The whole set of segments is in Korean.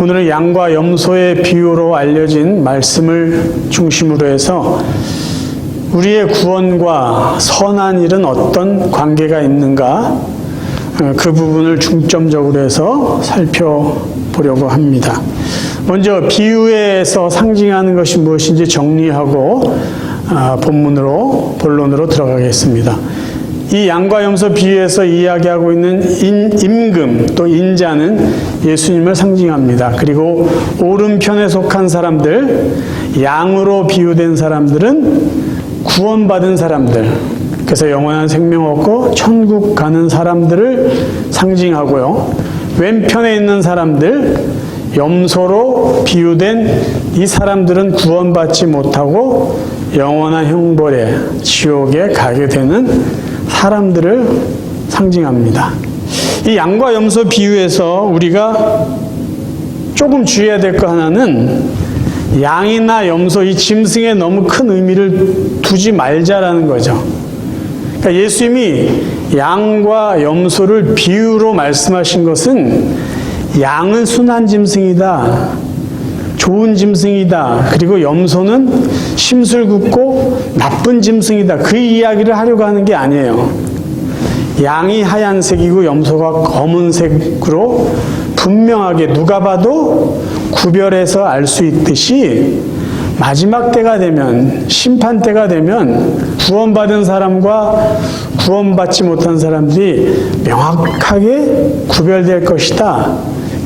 오늘은 양과 염소의 비유로 알려진 말씀을 중심으로 해서 우리의 구원과 선한 일은 어떤 관계가 있는가, 그 부분을 중점적으로 해서 살펴보려고 합니다. 먼저 비유에서 상징하는 것이 무엇인지 정리하고 본론으로 들어가겠습니다. 이 양과 염소 비유에서 이야기하고 있는 임금 또 인자는 예수님을 상징합니다. 그리고 오른편에 속한 사람들, 양으로 비유된 사람들은 구원받은 사람들, 그래서 영원한 생명 얻고 천국 가는 사람들을 상징하고요. 왼편에 있는 사람들, 염소로 비유된 이 사람들은 구원받지 못하고 영원한 형벌에 지옥에 가게 되는 사람들을 상징합니다. 이 양과 염소 비유에서 우리가 조금 주의해야 될 거 하나는 양이나 염소, 이 짐승에 너무 큰 의미를 두지 말자라는 거죠. 그러니까 예수님이 양과 염소를 비유로 말씀하신 것은 양은 순한 짐승이다, 좋은 짐승이다, 그리고 염소는 심술궂고 나쁜 짐승이다, 그 이야기를 하려고 하는 게 아니에요. 양이 하얀색이고 염소가 검은색으로 분명하게 누가 봐도 구별해서 알 수 있듯이 마지막 때가 되면, 심판 때가 되면 구원받은 사람과 구원받지 못한 사람들이 명확하게 구별될 것이다,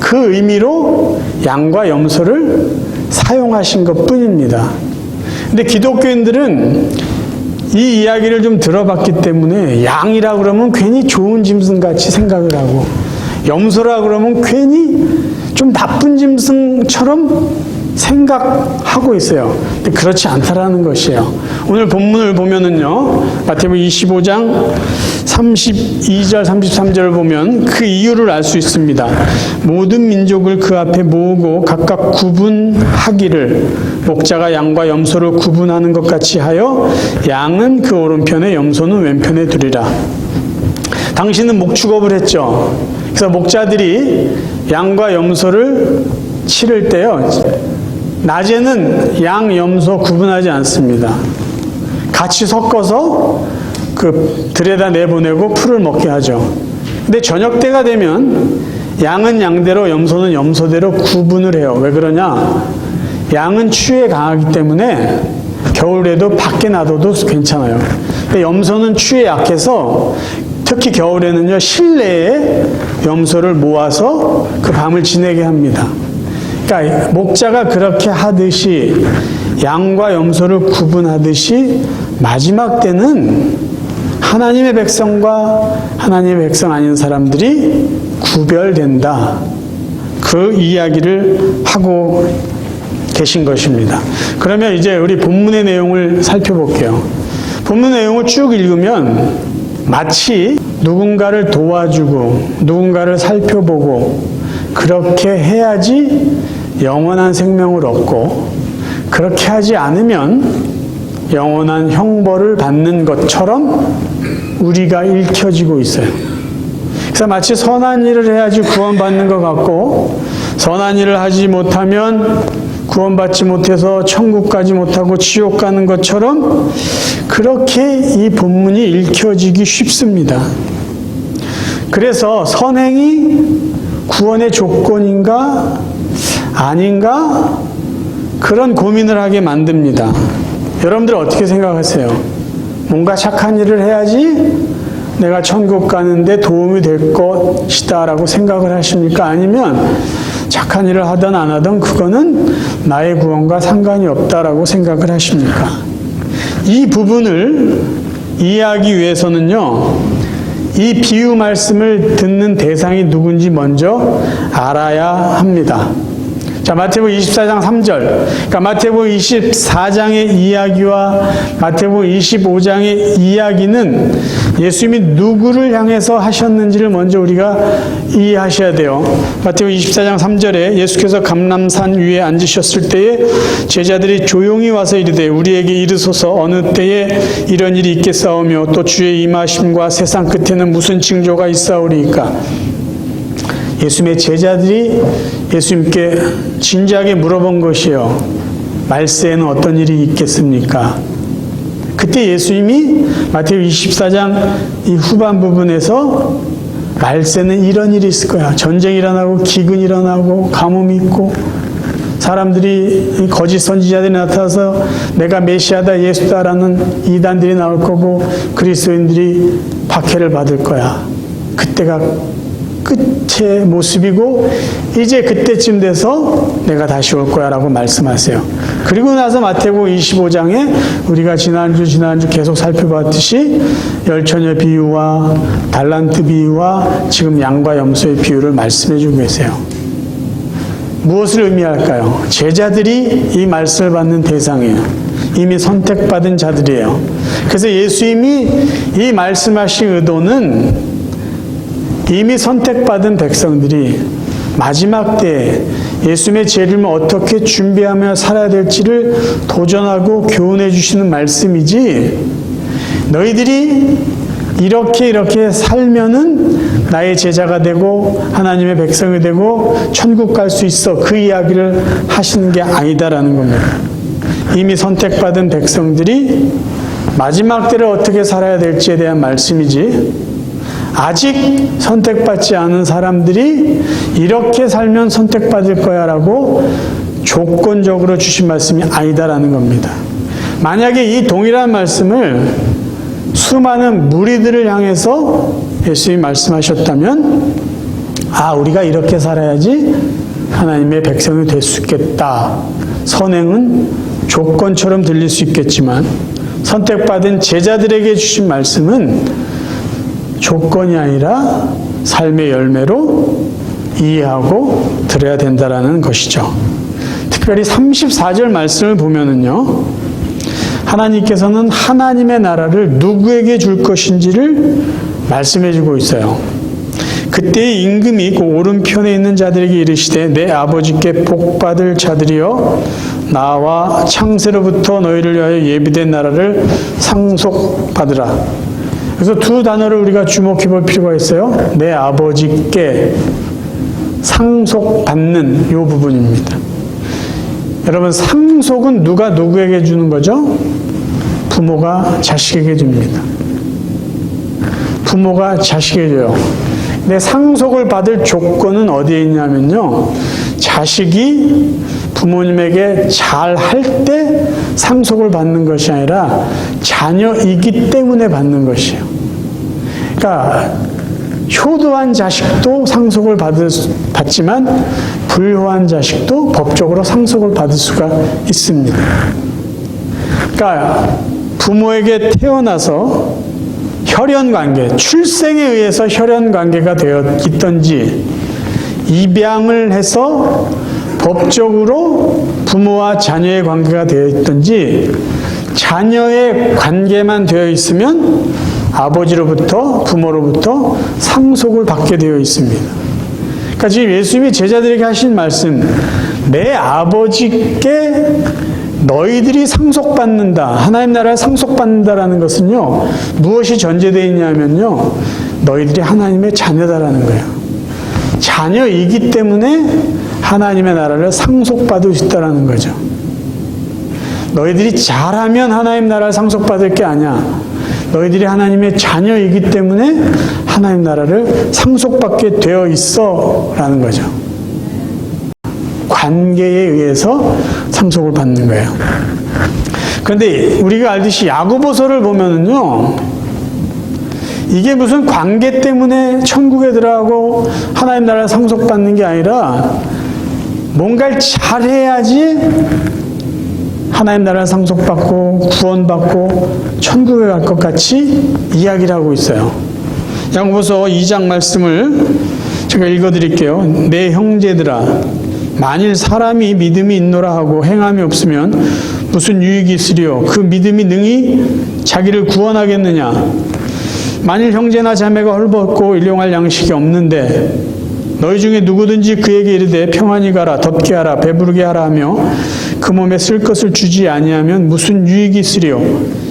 그 의미로 양과 염소를 사용하신 것 뿐입니다. 근데 기독교인들은 이 이야기를 좀 들어봤기 때문에 양이라 그러면 괜히 좋은 짐승같이 생각을 하고, 염소라 그러면 괜히 좀 나쁜 짐승처럼 생각하고 있어요. 근데 그렇지 않다라는 것이에요. 오늘 본문을 보면은요, 마태복음 25장 32절 33절을 보면 그 이유를 알 수 있습니다. 모든 민족을 그 앞에 모으고 각각 구분하기를, 목자가 양과 염소를 구분하는 것 같이 하여 양은 그 오른편에 염소는 왼편에 두리라. 당신은 목축업을 했죠. 그래서 목자들이 양과 염소를 치를 때요, 낮에는 양, 염소 구분하지 않습니다. 같이 섞어서 그 들에다 내보내고 풀을 먹게 하죠. 근데 저녁 때가 되면 양은 양대로, 염소는 염소대로 구분을 해요. 왜 그러냐? 양은 추위에 강하기 때문에 겨울에도 밖에 놔둬도 괜찮아요. 근데 염소는 추위에 약해서 특히 겨울에는요, 실내에 염소를 모아서 그 밤을 지내게 합니다. 그러니까 목자가 그렇게 하듯이, 양과 염소를 구분하듯이 마지막 때는 하나님의 백성과 하나님의 백성 아닌 사람들이 구별된다, 그 이야기를 하고 계신 것입니다. 그러면 이제 우리 본문의 내용을 살펴볼게요. 본문 내용을 쭉 읽으면 마치 누군가를 도와주고 누군가를 살펴보고 그렇게 해야지 영원한 생명을 얻고, 그렇게 하지 않으면 영원한 형벌을 받는 것처럼 우리가 읽혀지고 있어요. 그래서 마치 선한 일을 해야지 구원받는 것 같고, 선한 일을 하지 못하면 구원받지 못해서 천국 가지 못하고 지옥 가는 것처럼 그렇게 이 본문이 읽혀지기 쉽습니다. 그래서 선행이 구원의 조건인가 아닌가, 그런 고민을 하게 만듭니다. 여러분들 어떻게 생각하세요? 뭔가 착한 일을 해야지 내가 천국 가는데 도움이 될 것이다 라고 생각을 하십니까? 아니면 착한 일을 하든 안 하든 그거는 나의 구원과 상관이 없다라고 생각을 하십니까? 이 부분을 이해하기 위해서는요, 이 비유 말씀을 듣는 대상이 누군지 먼저 알아야 합니다. 자, 마태복음 24장 3절. 그러니까 마태복음 24장의 이야기와 마태복음 25장의 이야기는 예수님이 누구를 향해서 하셨는지를 먼저 우리가 이해하셔야 돼요. 마태복음 24장 3절에 예수께서 감람산 위에 앉으셨을 때에 제자들이 조용히 와서 이르되 우리에게 이르소서 어느 때에 이런 일이 있겠사오며 또 주의 임하심과 세상 끝에는 무슨 징조가 있사오리이까. 예수님의 제자들이 예수님께 진지하게 물어본 것이요. 말세에는 어떤 일이 있겠습니까? 그때 예수님이 마태복음 24장 이 후반 부분에서 말세는 이런 일이 있을 거야. 전쟁이 일어나고 기근이 일어나고 가뭄이 있고 사람들이 거짓 선지자들이 나타나서 내가 메시아다 예수다라는 이단들이 나올 거고 그리스도인들이 박해를 받을 거야. 그때가 끝의 모습이고 이제 그때쯤 돼서 내가 다시 올 거야 라고 말씀하세요. 그리고 나서 마태복음 25장에 우리가 지난주 계속 살펴봤듯이 열처녀 비유와 달란트 비유와 지금 양과 염소의 비유를 말씀해 주고 계세요. 무엇을 의미할까요? 제자들이 이 말씀을 받는 대상이에요. 이미 선택받은 자들이에요. 그래서 예수님이 이 말씀하신 의도는 이미 선택받은 백성들이 마지막 때에 예수님의 재림을 어떻게 준비하며 살아야 될지를 도전하고 교훈해 주시는 말씀이지, 너희들이 이렇게 살면은 나의 제자가 되고 하나님의 백성이 되고 천국 갈 수 있어, 그 이야기를 하시는 게 아니다라는 겁니다. 이미 선택받은 백성들이 마지막 때를 어떻게 살아야 될지에 대한 말씀이지, 아직 선택받지 않은 사람들이 이렇게 살면 선택받을 거야 라고 조건적으로 주신 말씀이 아니다라는 겁니다. 만약에 이 동일한 말씀을 수많은 무리들을 향해서 예수님이 말씀하셨다면, 우리가 이렇게 살아야지 하나님의 백성이 될 수 있겠다. 선행은 조건처럼 들릴 수 있겠지만 선택받은 제자들에게 주신 말씀은 조건이 아니라 삶의 열매로 이해하고 들어야 된다라는 것이죠. 특별히 34절 말씀을 보면은요, 하나님께서는 하나님의 나라를 누구에게 줄 것인지를 말씀해 주고 있어요. 그때 임금이 그 오른편에 있는 자들에게 이르시되 내 아버지께 복받을 자들이여 나와 창세로부터 너희를 위하여 예비된 나라를 상속받으라. 그래서 두 단어를 우리가 주목해 볼 필요가 있어요. 내 아버지께 상속받는 이 부분입니다. 여러분, 상속은 누가 누구에게 주는 거죠? 부모가 자식에게 줍니다. 부모가 자식에게 줘요. 근데 상속을 받을 조건은 어디에 있냐면요, 자식이 부모님에게 잘할 때 상속을 받는 것이 아니라 자녀이기 때문에 받는 것이에요. 그러니까 효도한 자식도 상속을 받지만 불효한 자식도 법적으로 상속을 받을 수가 있습니다. 그러니까 부모에게 태어나서 혈연관계, 출생에 의해서 혈연관계가 되어 있던지, 입양을 해서 법적으로 부모와 자녀의 관계가 되어 있던지, 자녀의 관계만 되어 있으면 아버지로부터, 부모로부터 상속을 받게 되어 있습니다. 그러니까 지금 예수님이 제자들에게 하신 말씀, 내 아버지께 너희들이 상속받는다, 하나님 나라에 상속받는다라는 것은요, 무엇이 전제되어 있냐면요, 너희들이 하나님의 자녀다라는 거예요. 자녀이기 때문에 하나님의 나라를 상속받을 수 있다는 거죠. 너희들이 잘하면 하나님 나라를 상속받을 게 아니야. 너희들이 하나님의 자녀이기 때문에 하나님 나라를 상속받게 되어 있어 라는 거죠. 관계에 의해서 상속을 받는 거예요. 그런데 우리가 알듯이 야고보서를 보면은요, 이게 무슨 관계 때문에 천국에 들어가고 하나님 나라를 상속받는 게 아니라 뭔가를 잘해야지 하나님 나라를 상속받고 구원받고 천국에 갈 것 같이 이야기를 하고 있어요. 야고보서 2장 말씀을 제가 읽어드릴게요. 내 형제들아, 만일 사람이 믿음이 있노라 하고 행함이 없으면 무슨 유익이 있으리요? 그 믿음이 능히 자기를 구원하겠느냐? 만일 형제나 자매가 헐벗고 일용할 양식이 없는데 너희 중에 누구든지 그에게 이르되 평안히 가라, 덥게 하라, 배부르게 하라 하며 그 몸에 쓸 것을 주지 아니하면 무슨 유익이 있으리요?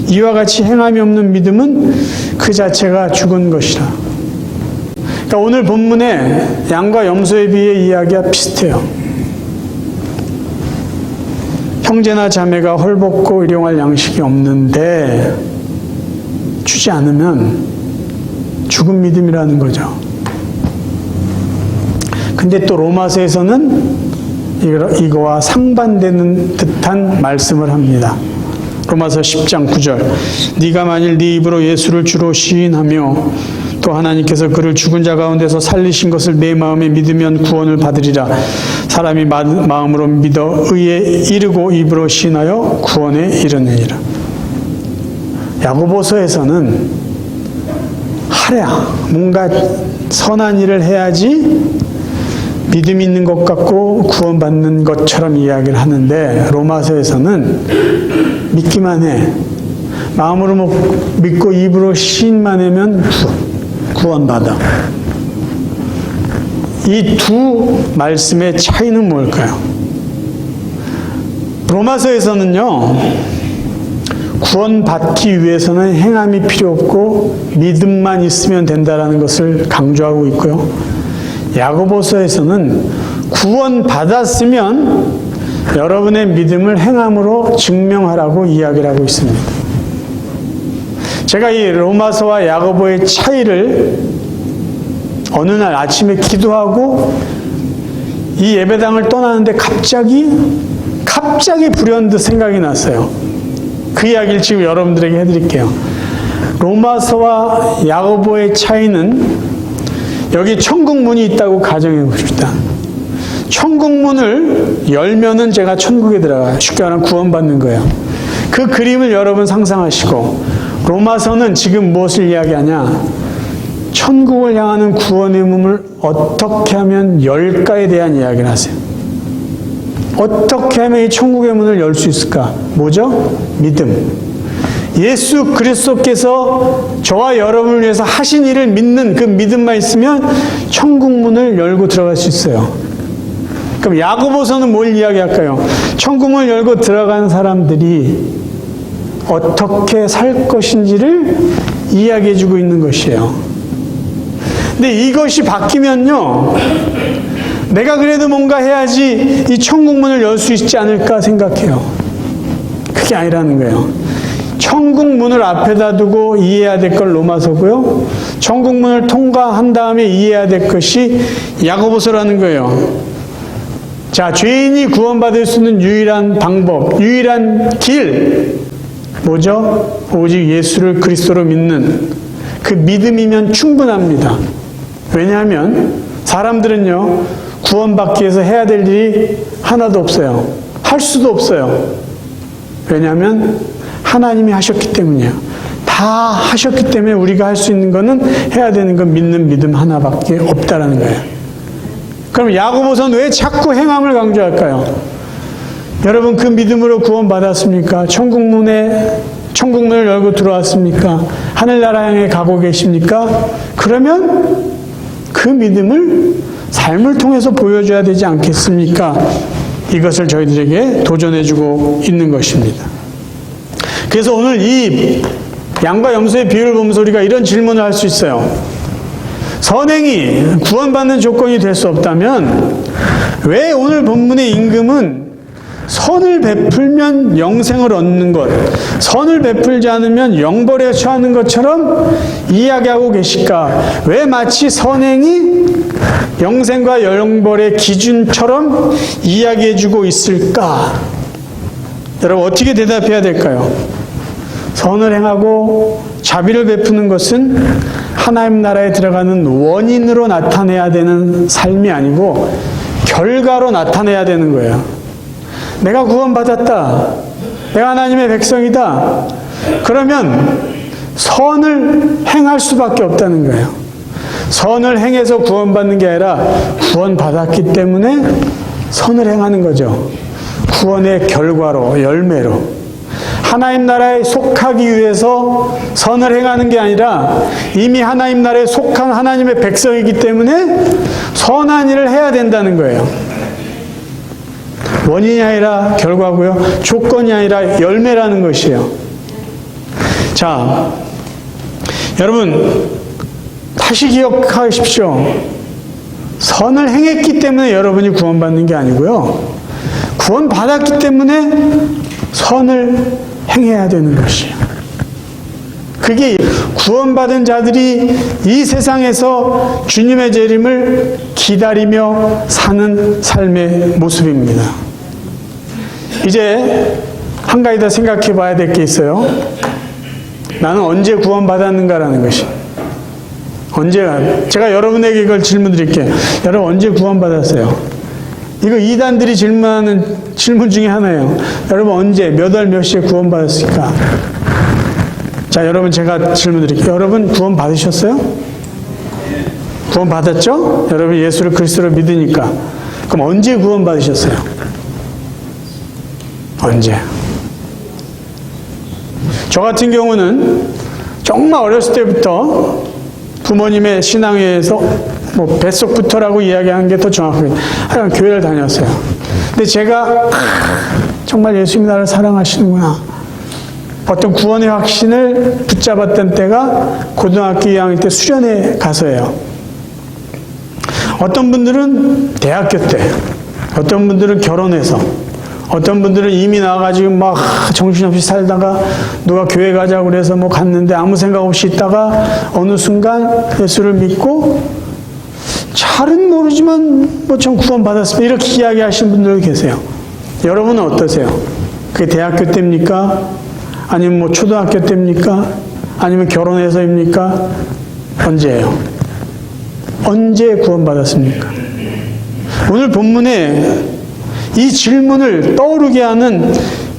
이와 같이 행함이 없는 믿음은 그 자체가 죽은 것이라. 그러니까 오늘 본문에 양과 염소에 비해 이야기가 비슷해요. 형제나 자매가 헐벗고 일용할 양식이 없는데 주지 않으면 죽은 믿음이라는 거죠. 근데 또 로마서에서는 이거와 상반되는 듯한 말씀을 합니다. 로마서 10장 9절. 네가 만일 네 입으로 예수를 주로 시인하며 또 하나님께서 그를 죽은 자 가운데서 살리신 것을 내 마음에 믿으면 구원을 받으리라. 사람이 마음으로 믿어 의에 이르고 입으로 시인하여 구원에 이르느니라. 야고보서에서는 하랴, 뭔가 선한 일을 해야지 믿음이 있는 것 같고 구원받는 것처럼 이야기를 하는데, 로마서에서는 믿기만 해, 마음으로 믿고 입으로 시인만 하면 구원받아. 이 두 말씀의 차이는 뭘까요? 로마서에서는요, 구원받기 위해서는 행함이 필요 없고 믿음만 있으면 된다는 것을 강조하고 있고요. 야고보서에서는 구원받았으면 여러분의 믿음을 행함으로 증명하라고 이야기를 하고 있습니다. 제가 이 로마서와 야고보의 차이를 어느 날 아침에 기도하고 이 예배당을 떠나는데 갑자기 불현듯 생각이 났어요. 그 이야기를 지금 여러분들에게 해드릴게요. 로마서와 야고보의 차이는, 여기 천국문이 있다고 가정해 봅시다. 천국문을 열면은 제가 천국에 들어가요. 쉽게 말하면 구원받는 거예요. 그 그림을 여러분 상상하시고, 로마서는 지금 무엇을 이야기하냐? 천국을 향하는 구원의 문을 어떻게 하면 열까에 대한 이야기를 하세요. 어떻게 하면 이 천국의 문을 열 수 있을까? 뭐죠? 믿음. 예수 그리스도께서 저와 여러분을 위해서 하신 일을 믿는 그 믿음만 있으면 천국 문을 열고 들어갈 수 있어요. 그럼 야고보서는 뭘 이야기할까요? 천국문을 열고 들어간 사람들이 어떻게 살 것인지를 이야기해주고 있는 것이에요. 근데 이것이 바뀌면요, 내가 그래도 뭔가 해야지 이 천국문을 열 수 있지 않을까 생각해요. 그게 아니라는 거예요. 천국문을 앞에다 두고 이해해야 될 걸 로마서고요, 천국문을 통과한 다음에 이해해야 될 것이 야고보서라는 거예요. 자, 죄인이 구원받을 수 있는 유일한 방법, 유일한 길, 뭐죠? 오직 예수를 그리스도로 믿는 그 믿음이면 충분합니다. 왜냐하면 사람들은요, 구원받기 위해서 해야 될 일이 하나도 없어요. 할 수도 없어요. 왜냐하면 하나님이 하셨기 때문이에요. 다 하셨기 때문에 우리가 할 수 있는 거는, 해야 되는 건 믿는 믿음 하나밖에 없다라는 거예요. 그럼 야고보서는 왜 자꾸 행함을 강조할까요? 여러분, 그 믿음으로 구원받았습니까? 천국문을 열고 들어왔습니까? 하늘나라 향해 가고 계십니까? 그러면 그 믿음을 삶을 통해서 보여줘야 되지 않겠습니까? 이것을 저희들에게 도전해주고 있는 것입니다. 그래서 오늘 이 양과 염소의 비유를 보면서 우리가 이런 질문을 할 수 있어요. 선행이 구원받는 조건이 될 수 없다면 왜 오늘 본문의 임금은 선을 베풀면 영생을 얻는 것, 선을 베풀지 않으면 영벌에 처하는 것처럼 이야기하고 계실까? 왜 마치 선행이 영생과 영벌의 기준처럼 이야기해주고 있을까? 여러분, 어떻게 대답해야 될까요? 선을 행하고 자비를 베푸는 것은 하나님 나라에 들어가는 원인으로 나타내야 되는 삶이 아니고 결과로 나타내야 되는 거예요. 내가 구원받았다, 내가 하나님의 백성이다, 그러면 선을 행할 수밖에 없다는 거예요. 선을 행해서 구원받는 게 아니라 구원받았기 때문에 선을 행하는 거죠. 구원의 결과로, 열매로. 하나님 나라에 속하기 위해서 선을 행하는 게 아니라 이미 하나님 나라에 속한 하나님의 백성이기 때문에 선한 일을 해야 된다는 거예요. 원인이 아니라 결과고요, 조건이 아니라 열매라는 것이에요. 자, 여러분, 다시 기억하십시오. 선을 행했기 때문에 여러분이 구원받는 게 아니고요. 구원받았기 때문에 선을 행해야 되는 것이에요. 그게 구원받은 자들이 이 세상에서 주님의 재림을 기다리며 사는 삶의 모습입니다. 이제 한 가지 더 생각해 봐야 될 게 있어요. 나는 언제 구원받았는가라는 것이. 언제, 제가 여러분에게 이걸 질문 드릴게요. 여러분 언제 구원받았어요? 이거 이단들이 질문하는 질문 중에 하나예요. 여러분 언제, 몇 월 몇 시에 구원받았을까? 자, 여러분 제가 질문 드릴게요. 여러분 구원 받으셨어요? 구원 받았죠? 여러분 예수를 그리스도로 믿으니까. 그럼 언제 구원 받으셨어요? 언제? 저 같은 경우는 정말 어렸을 때부터 부모님의 신앙에 의해서 뭐 뱃속부터라고 이야기하는 게 더 정확하게 하여간 교회를 다녔어요. 근데 제가 정말 예수님이 나를 사랑하시는구나. 어떤 구원의 확신을 붙잡았던 때가 고등학교 2학년 때 수련회 가서예요. 어떤 분들은 대학교 때, 어떤 분들은 결혼해서, 어떤 분들은 이미 나와가지고 막 정신없이 살다가 누가 교회 가자고 그래서 뭐 갔는데 아무 생각 없이 있다가 어느 순간 예수를 믿고 잘은 모르지만 뭐 전 구원 받았습니다. 이렇게 이야기하시는 분들도 계세요. 여러분은 어떠세요? 그게 대학교 때입니까? 아니면 뭐 초등학교 때입니까? 아니면 결혼해서입니까? 언제예요? 언제 구원 받았습니까? 오늘 본문에 이 질문을 떠오르게 하는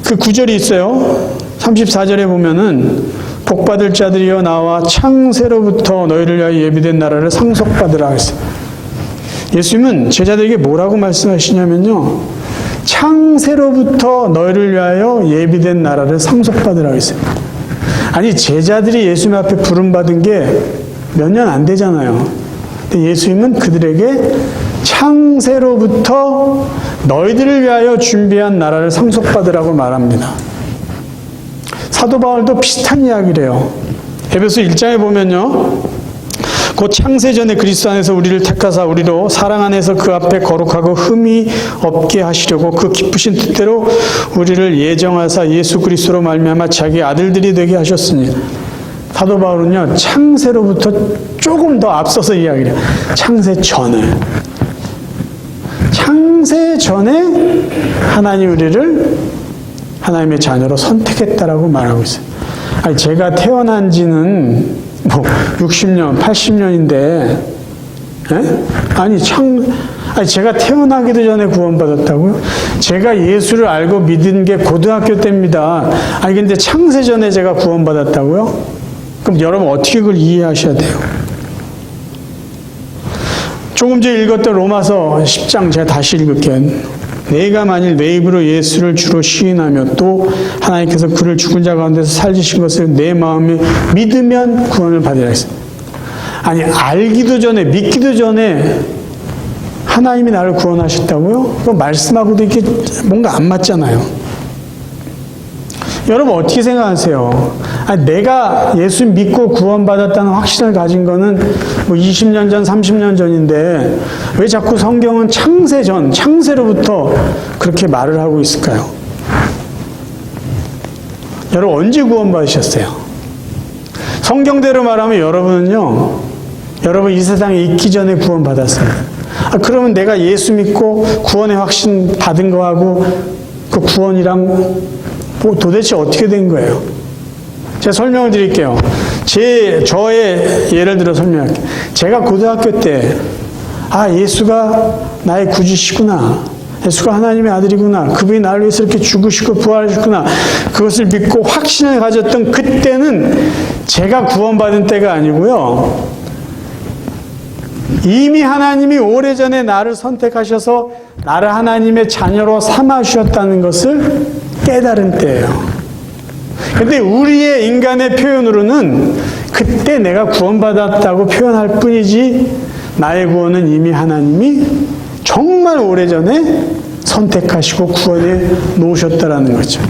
그 구절이 있어요. 34절에 보면은 복받을 자들이여 나와 창세로부터 너희를 위하여 예비된 나라를 상속받으라 했어요. 예수님은 제자들에게 뭐라고 말씀하시냐면요. 창세로부터 너희를 위하여 예비된 나라를 상속받으라 했어요. 아니 제자들이 예수님 앞에 부름받은 게 몇 년 안 되잖아요. 근데 예수님은 그들에게 창세로부터 너희들을 위하여 준비한 나라를 상속받으라고 말합니다. 사도 바울도 비슷한 이야기를 해요. 에베소 1장에 보면요. 곧 창세 전에 그리스도 안에서 우리를 택하사 우리로 사랑 안에서 그 앞에 거룩하고 흠이 없게 하시려고 그 기쁘신 뜻대로 우리를 예정하사 예수 그리스도로 말미암아 자기 아들들이 되게 하셨으니. 사도 바울은요. 창세로부터 조금 더 앞서서 이야기를 해요. 창세 전에. 창세 전에 하나님 우리를 하나님의 자녀로 선택했다라고 말하고 있어요. 아니, 제가 태어난 지는 뭐 60년, 80년인데, 아니 제가 태어나기도 전에 구원받았다고요? 제가 예수를 알고 믿은 게 고등학교 때입니다. 아니 근데 창세 전에 제가 구원받았다고요? 그럼 여러분 어떻게 그걸 이해하셔야 돼요? 조금 전에 읽었던 로마서 10장 제가 다시 읽을게요. 내가 만일 내 입으로 예수를 주로 시인하며 또 하나님께서 그를 죽은 자 가운데서 살리신 것을 내 마음에 믿으면 구원을 받으라 했습니다. 아니 알기도 전에 믿기도 전에 하나님이 나를 구원하셨다고요? 그 말씀하고도 이렇게 뭔가 안 맞잖아요. 여러분 어떻게 생각하세요? 아니, 내가 예수 믿고 구원받았다는 확신을 가진 거는 뭐 20년 전, 30년 전인데 왜 자꾸 성경은 창세 전, 창세로부터 그렇게 말을 하고 있을까요? 여러분 언제 구원받으셨어요? 성경대로 말하면 여러분은요, 여러분 이 세상에 있기 전에 구원받았습니다. 그러면 내가 예수 믿고 구원의 확신 받은 거하고 그 구원이랑 뭐 도대체 어떻게 된 거예요? 제가 설명을 드릴게요. 저의 예를 들어 설명할게요. 제가 고등학교 때, 예수가 나의 구주시구나. 예수가 하나님의 아들이구나. 그분이 나를 위해서 이렇게 죽으시고 부활하셨구나. 그것을 믿고 확신을 가졌던 그때는 제가 구원받은 때가 아니고요. 이미 하나님이 오래전에 나를 선택하셔서 나를 하나님의 자녀로 삼아주셨다는 것을 깨달은 때예요. 근데 우리의 인간의 표현으로는 그때 내가 구원받았다고 표현할 뿐이지 나의 구원은 이미 하나님이 정말 오래전에 선택하시고 구원해 놓으셨다라는 거죠.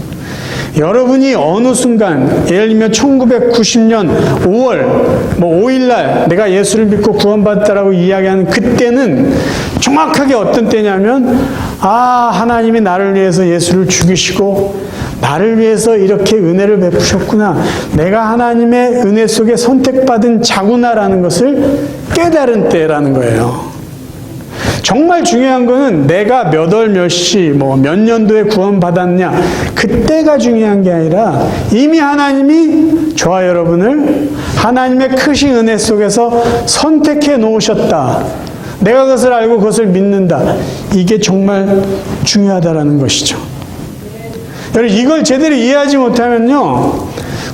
여러분이 어느 순간, 예를 들면 1990년 5월 5일날 내가 예수를 믿고 구원받았다라고 이야기하는 그때는 정확하게 어떤 때냐면, 하나님이 나를 위해서 예수를 죽이시고 나를 위해서 이렇게 은혜를 베푸셨구나, 내가 하나님의 은혜 속에 선택받은 자구나라는 것을 깨달은 때라는 거예요. 정말 중요한 거는 내가 몇 월 몇 시 몇 년도에 구원받았냐, 그때가 중요한 게 아니라 이미 하나님이 저와 여러분을 하나님의 크신 은혜 속에서 선택해 놓으셨다, 내가 그것을 알고 그것을 믿는다, 이게 정말 중요하다라는 것이죠. 여러분, 이걸 제대로 이해하지 못하면요,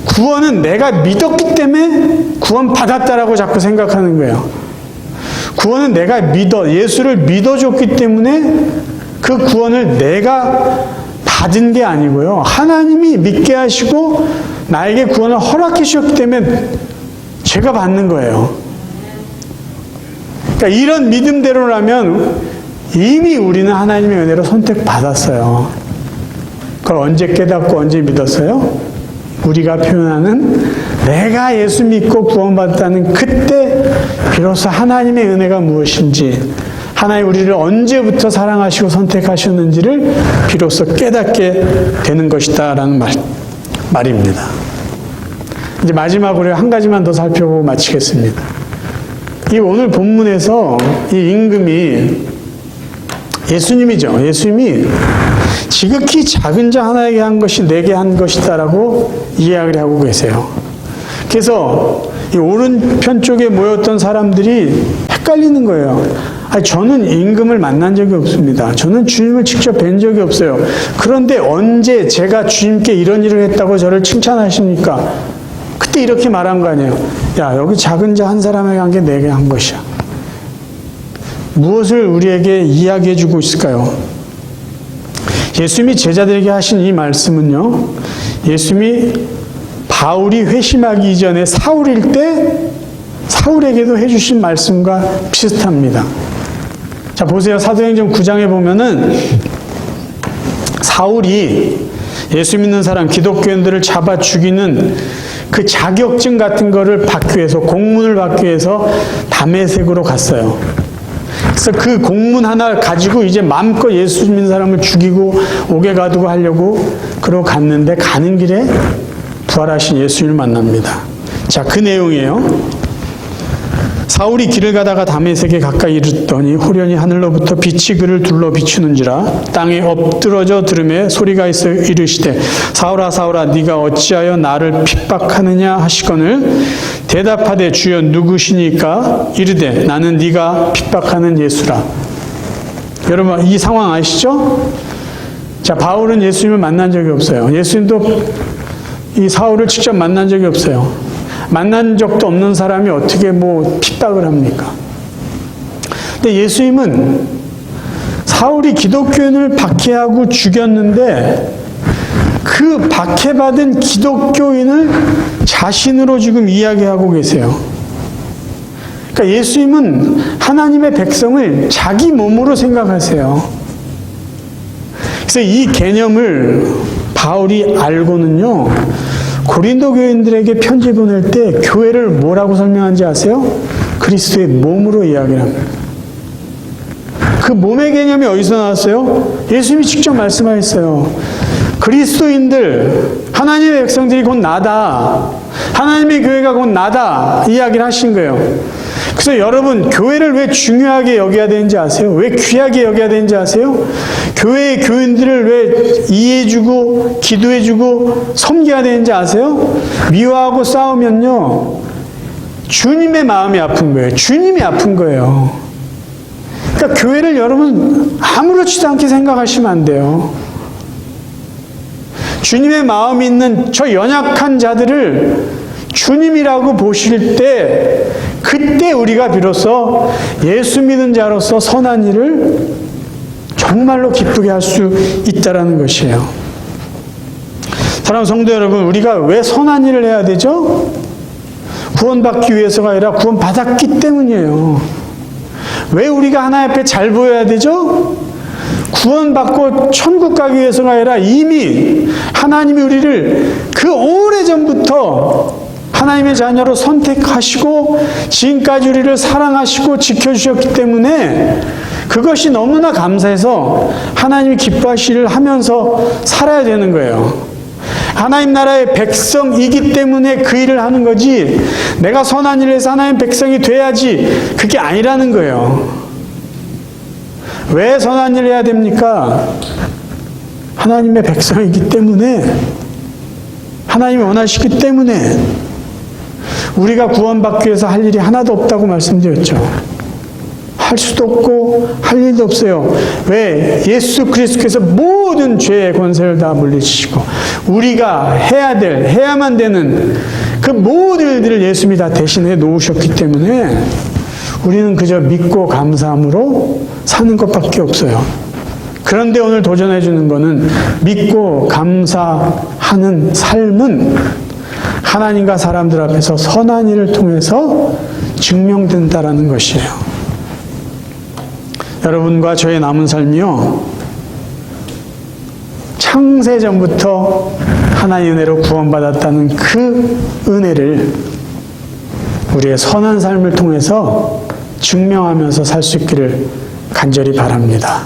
구원은 내가 믿었기 때문에 구원받았다라고 자꾸 생각하는 거예요. 구원은 내가 예수를 믿어줬기 때문에 그 구원을 내가 받은 게 아니고요, 하나님이 믿게 하시고 나에게 구원을 허락해 주셨기 때문에 제가 받는 거예요. 그러니까 이런 믿음대로라면 이미 우리는 하나님의 은혜로 선택받았어요. 그걸 언제 깨닫고 언제 믿었어요? 우리가 표현하는 내가 예수 믿고 구원받았다는 그때 비로소 하나님의 은혜가 무엇인지, 하나님 우리를 언제부터 사랑하시고 선택하셨는지를 비로소 깨닫게 되는 것이다 라는 말입니다. 이제 마지막으로 한 가지만 더 살펴보고 마치겠습니다. 이 오늘 본문에서 이 임금이 예수님이죠. 예수님이 지극히 작은 자 하나에게 한 것이 내게 한 것이다라고 이야기를 하고 계세요. 그래서 이 오른편 쪽에 모였던 사람들이 헷갈리는 거예요. 저는 임금을 만난 적이 없습니다. 저는 주님을 직접 뵌 적이 없어요. 그런데 언제 제가 주님께 이런 일을 했다고 저를 칭찬하십니까? 그때 이렇게 말한 거 아니에요. 야, 여기 작은 자 한 사람에게 한 게 내게 한 것이야. 무엇을 우리에게 이야기해 주고 있을까요? 예수님이 제자들에게 하신 이 말씀은요, 예수님이 바울이 회심하기 이전에 사울일 때 사울에게도 해주신 말씀과 비슷합니다. 자, 보세요. 사도행전 9장에 보면은 사울이 예수 믿는 사람, 기독교인들을 잡아 죽이는 그 자격증 같은 거를 받기 위해서, 공문을 받기 위해서 다메섹으로 갔어요. 그래서 그 공문 하나 가지고 이제 마음껏 예수 믿는 사람을 죽이고 옥에 가두고 하려고 그러고 갔는데, 가는 길에 부활하신 예수님을 만납니다. 자, 그 내용이에요. 사울이 길을 가다가 다메섹에 가까이 이르더니 호련히 하늘로부터 빛이 그를 둘러 비추는지라 땅에 엎드러져 들음에 소리가 있어 이르시되 사울아 사울아 네가 어찌하여 나를 핍박하느냐 하시거늘 대답하되 주여 누구시니까? 이르되 나는 네가 핍박하는 예수라. 여러분, 이 상황 아시죠? 자, 바울은 예수님을 만난 적이 없어요. 예수님도 이 사울을 직접 만난 적이 없어요. 만난 적도 없는 사람이 어떻게 핍박을 합니까? 근데 예수님은 사울이 기독교인을 박해하고 죽였는데 그 박해받은 기독교인을 자신으로 지금 이야기하고 계세요. 그러니까 예수님은 하나님의 백성을 자기 몸으로 생각하세요. 그래서 이 개념을 바울이 알고는요, 고린도 교인들에게 편지 보낼 때 교회를 뭐라고 설명한지 아세요? 그리스도의 몸으로 이야기를 합니다. 그 몸의 개념이 어디서 나왔어요? 예수님이 직접 말씀하셨어요. 그리스도인들, 하나님의 백성들이 곧 나다, 하나님의 교회가 곧 나다, 이야기를 하신 거예요. 그래서 여러분, 교회를 왜 중요하게 여겨야 되는지 아세요? 왜 귀하게 여겨야 되는지 아세요? 교회의 교인들을 왜 이해해주고 기도해주고 섬겨야 되는지 아세요? 미워하고 싸우면요, 주님의 마음이 아픈 거예요. 주님이 아픈 거예요. 그러니까 교회를 여러분 아무렇지도 않게 생각하시면 안 돼요. 주님의 마음이 있는 저 연약한 자들을 주님이라고 보실 때, 그때 우리가 비로소 예수 믿는 자로서 선한 일을 정말로 기쁘게 할 수 있다라는 것이에요. 사랑하는 성도 여러분, 우리가 왜 선한 일을 해야 되죠? 구원받기 위해서가 아니라 구원받았기 때문이에요. 왜 우리가 하나님 앞에 잘 보여야 되죠? 구원받고 천국 가기 위해서가 아니라 이미 하나님이 우리를 그 오래전부터 하나님의 자녀로 선택하시고 지금까지 우리를 사랑하시고 지켜주셨기 때문에 그것이 너무나 감사해서 하나님이 기뻐하시기를 하면서 살아야 되는 거예요. 하나님 나라의 백성이기 때문에 그 일을 하는 거지, 내가 선한 일을 해서 하나님 백성이 돼야지, 그게 아니라는 거예요. 왜 선한 일을 해야 됩니까? 하나님의 백성이기 때문에, 하나님이 원하시기 때문에. 우리가 구원받기 위해서 할 일이 하나도 없다고 말씀드렸죠. 할 수도 없고 할 일도 없어요. 왜? 예수 그리스도께서 모든 죄의 권세를 다 물리치시고 우리가 해야만 되는 그 모든 일들을 예수님이 다 대신해 놓으셨기 때문에 우리는 그저 믿고 감사함으로 사는 것밖에 없어요. 그런데 오늘 도전해 주는 것은 믿고 감사하는 삶은 하나님과 사람들 앞에서 선한 일을 통해서 증명된다라는 것이에요. 여러분과 저의 남은 삶이요, 창세전부터 하나님의 은혜로 구원받았다는 그 은혜를 우리의 선한 삶을 통해서 증명하면서 살 수 있기를 간절히 바랍니다.